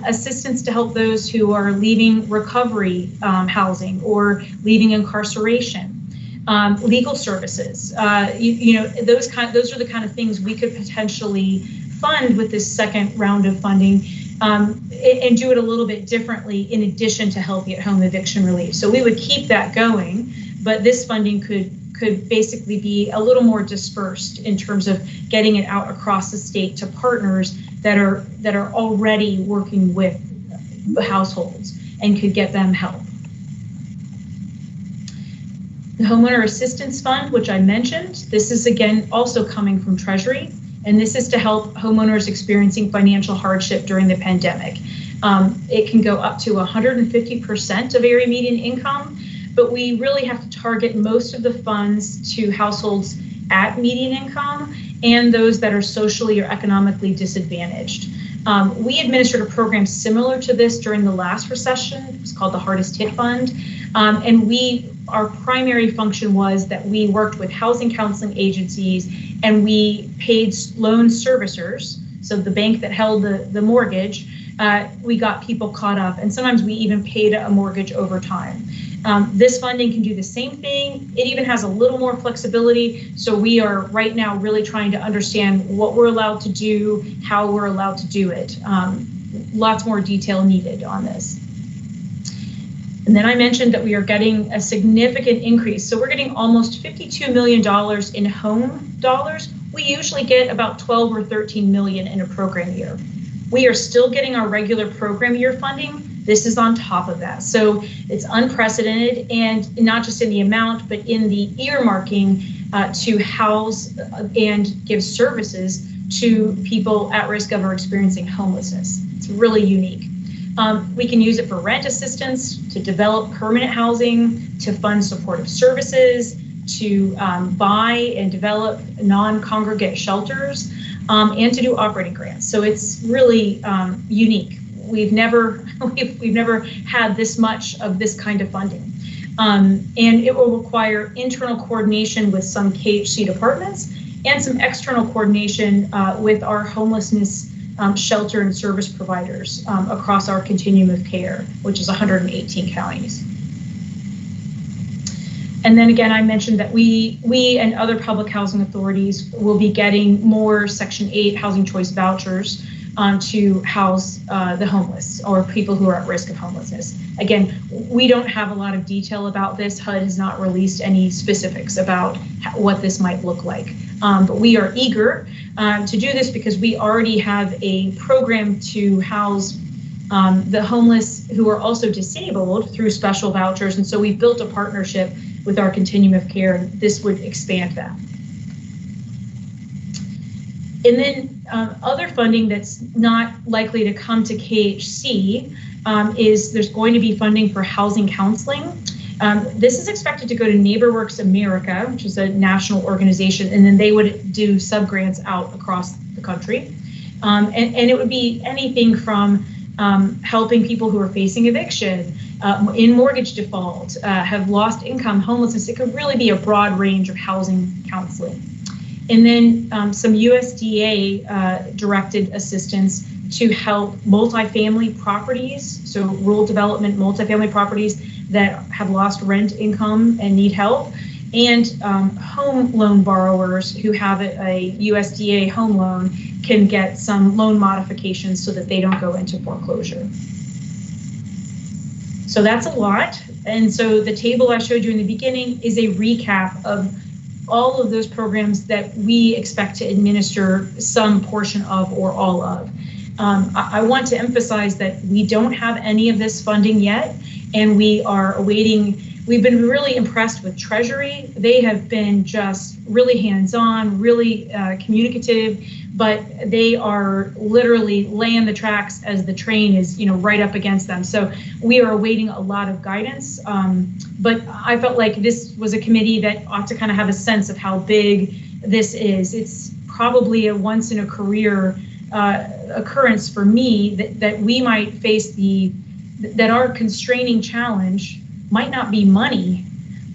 assistance to help those who are leaving recovery housing or leaving incarceration, legal services. Those are the kind of things we could potentially fund with this second round of funding, and do it a little bit differently in addition to healthy at home eviction relief. So we would keep that going, but this funding could basically be a little more dispersed in terms of getting it out across the state to partners that are already working with the households and could get them help. The Homeowner Assistance Fund, which I mentioned, this is again also coming from Treasury, and this is to help homeowners experiencing financial hardship during the pandemic. It can go up to 150% of area median income, but we really have to target most of the funds to households at median income and those that are socially or economically disadvantaged. We administered a program similar to this during the last recession. It was called the Hardest Hit Fund. And our primary function was that we worked with housing counseling agencies and we paid loan servicers, so the bank that held the mortgage, we got people caught up, and sometimes we even paid a mortgage over time. This funding can do the same thing. It even has a little more flexibility. So we are right now really trying to understand what we're allowed to do, how we're allowed to do it. Lots more detail needed on this. And then I mentioned that we are getting a significant increase. So we're getting almost $52 million in home dollars. We usually get about 12 or 13 million in a program year. We are still getting our regular program year funding. This is on top of that. So it's unprecedented, and not just in the amount, but in the earmarking to house and give services to people at risk of or experiencing homelessness. It's really unique. We can use it for rent assistance, to develop permanent housing, to fund supportive services, to buy and develop non-congregate shelters, and to do operating grants. So it's really unique. We've never had this much of this kind of funding. And it will require internal coordination with some KHC departments and some external coordination with our homelessness shelter and service providers across our continuum of care, which is 118 counties. And then again, I mentioned that we and other public housing authorities will be getting more Section 8 housing choice vouchers to house the homeless or people who are at risk of homelessness. Again, we don't have a lot of detail about this. HUD has not released any specifics about what this might look like. But we are eager to do this because we already have a program to house the homeless who are also disabled through special vouchers. And so we built a partnership with our continuum of care, and this would expand that. And then other funding that's not likely to come to KHC is there's going to be funding for housing counseling. This is expected to go to NeighborWorks America, which is a national organization, and then they would do sub-grants out across the country. And it would be anything from helping people who are facing eviction, in mortgage default, have lost income, homelessness. It could really be a broad range of housing counseling. and then some USDA directed assistance to help multifamily properties, so rural development multifamily properties that have lost rent income and need help, and home loan borrowers who have a USDA home loan can get some loan modifications so that they don't go into foreclosure. So that's a lot. And so the table I showed you in the beginning is a recap of all of those programs that we expect to administer some portion of or all of. I want to emphasize that we don't have any of this funding yet, and we are awaiting. We've been really impressed with Treasury. They have been just really hands-on, really communicative, but they are literally laying the tracks as the train is, right up against them. So we are awaiting a lot of guidance. But I felt like this was a committee that ought to kind of have a sense of how big this is. It's probably a once in a career occurrence for me that we might face that our constraining challenge might not be money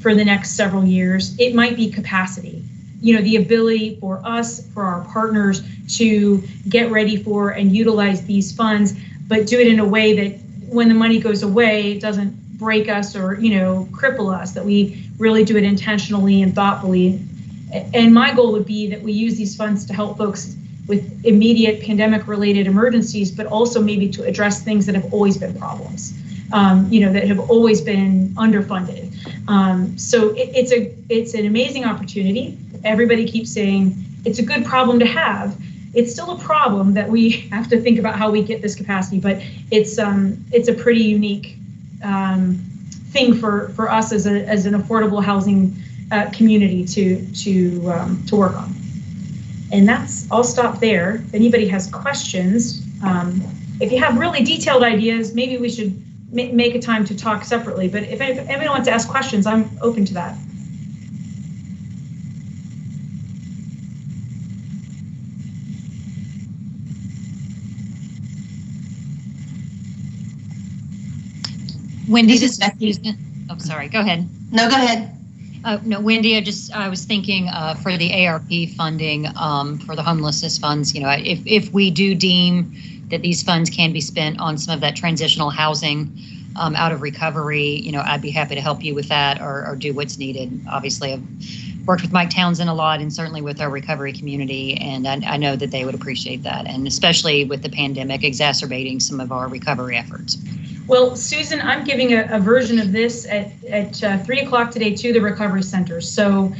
for the next several years. It might be capacity, the ability for us, for our partners to get ready for and utilize these funds, but do it in a way that when the money goes away, it doesn't break us or, cripple us, that we really do it intentionally and thoughtfully. And my goal would be that we use these funds to help folks with immediate pandemic related emergencies, but also maybe to address things that have always been problems. That have always been underfunded. So it's an amazing opportunity. Everybody keeps saying it's a good problem to have. It's still a problem that we have to think about how we get this capacity, but it's a pretty unique thing for us as an affordable housing community to work on. And I'll stop there. If anybody has questions, if you have really detailed ideas, maybe we should make a time to talk separately. But if anybody wants to ask questions, I'm open to that. Wendy, this is Becky. Oh, sorry. Go ahead. No, go ahead. No, Wendy, I was thinking for the ARP funding for the homelessness funds, if we do deem that these funds can be spent on some of that transitional housing out of recovery, I'd be happy to help you with that or do what's needed. Obviously, I've worked with Mike Townsend a lot and certainly with our recovery community, and I know that they would appreciate that, and especially with the pandemic exacerbating some of our recovery efforts. Well, Susan, I'm giving a version of this at 3 o'clock today to the recovery centers. So,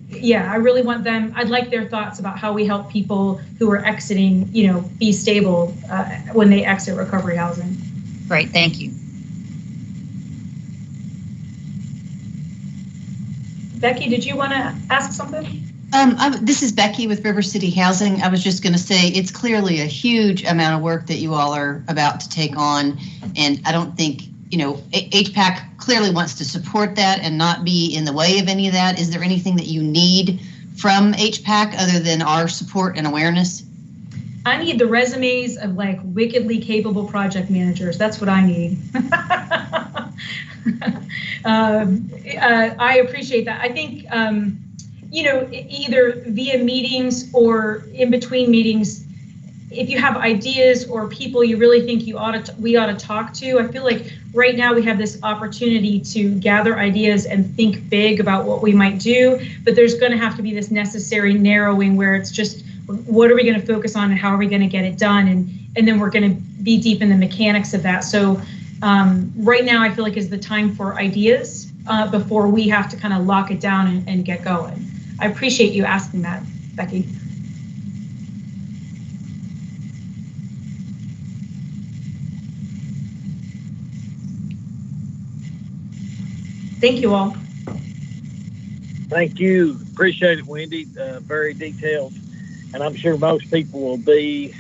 yeah, I really want them. I'd like their thoughts about how we help people who are exiting, be stable when they exit recovery housing. Great, thank you. Becky, did you want to ask something? This is Becky with River City Housing. I was just going to say it's clearly a huge amount of work that you all are about to take on. And I don't think, HPAC clearly wants to support that and not be in the way of any of that. Is there anything that you need from HPAC other than our support and awareness? I need the resumes of wickedly capable project managers. That's what I need. I appreciate that. I think, either via meetings or in between meetings, if you have ideas or people you really think we ought to talk to, I feel like right now we have this opportunity to gather ideas and think big about what we might do, but there's going to have to be this necessary narrowing where it's just, what are we going to focus on and how are we going to get it done? And then we're going to be deep in the mechanics of that. So right now I feel like is the time for ideas before we have to kind of lock it down and get going. I appreciate you asking that, Becky. Thank you all. Thank you. Appreciate it, Wendy. Very detailed. And I'm sure most people will be,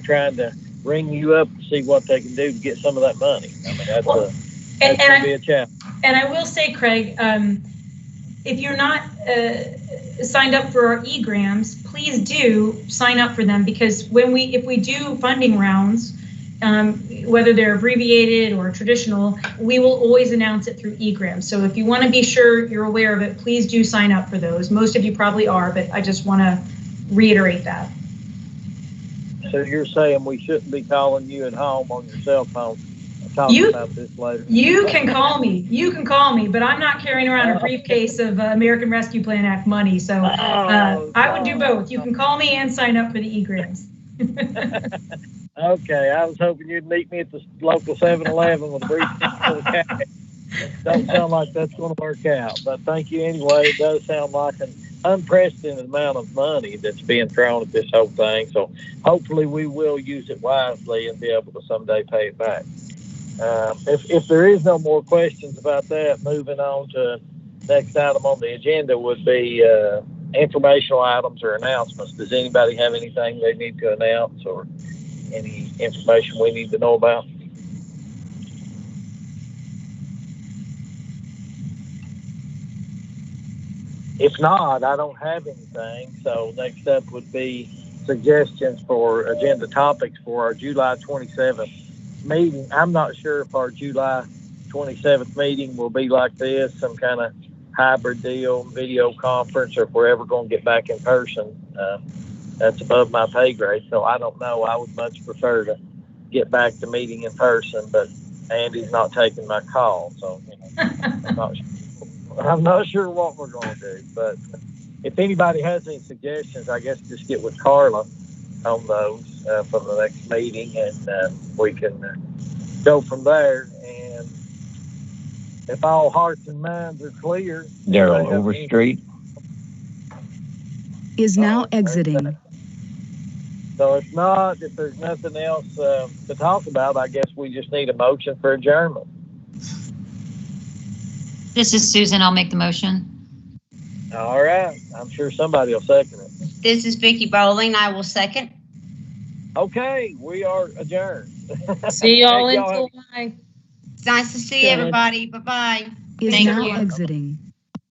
trying to ring you up to see what they can do to get some of that money. I mean, that's going to be a challenge. And I will say, Craig, if you're not signed up for our e-grams, please do sign up for them, because if we do funding rounds whether they're abbreviated or traditional, we will always announce it through egrams. So if you want to be sure you're aware of it, please do sign up for those. Most of you probably are, but I just want to reiterate that. So you're saying we shouldn't be calling you at home on your cell phone talking about this later? You can call me. You can call me, but I'm not carrying around a briefcase of American Rescue Plan Act money. So I would do both. You can call me and sign up for the egrams. Okay, I was hoping you'd meet me at the local 7-Eleven with a briefcase full of cash. Don't sound like that's going to work out, but thank you anyway. It does sound like an unprecedented amount of money that's being thrown at this whole thing. So hopefully we will use it wisely and be able to someday pay it back. If there is no more questions about that, moving on to next item on the agenda would be informational items or announcements. Does anybody have anything they need to announce or any information we need to know about? If not, I don't have anything. So next up would be suggestions for agenda topics for our July 27th meeting. I'm not sure if our July 27th meeting will be like this, some kind of hybrid deal, video conference, or if we're ever going to get back in person. That's above my pay grade, so I don't know. I would much prefer to get back to meeting in person, but Andy's not taking my call, so I'm not sure what we're going to do. But if anybody has any suggestions, I guess just get with Carla on those for the next meeting, and we can go from there. And if all hearts and minds are clear, Daryl Overstreet is now exiting. So if not, if there's nothing else to talk about, I guess we just need a motion for adjournment. This is Susan. I'll make the motion. All right. I'm sure somebody will second it. This is Vicki Bowling. I will second. Okay, we are adjourned. See y'all in July. It's nice to see everybody. Bye-bye. Is Thank now you. exiting.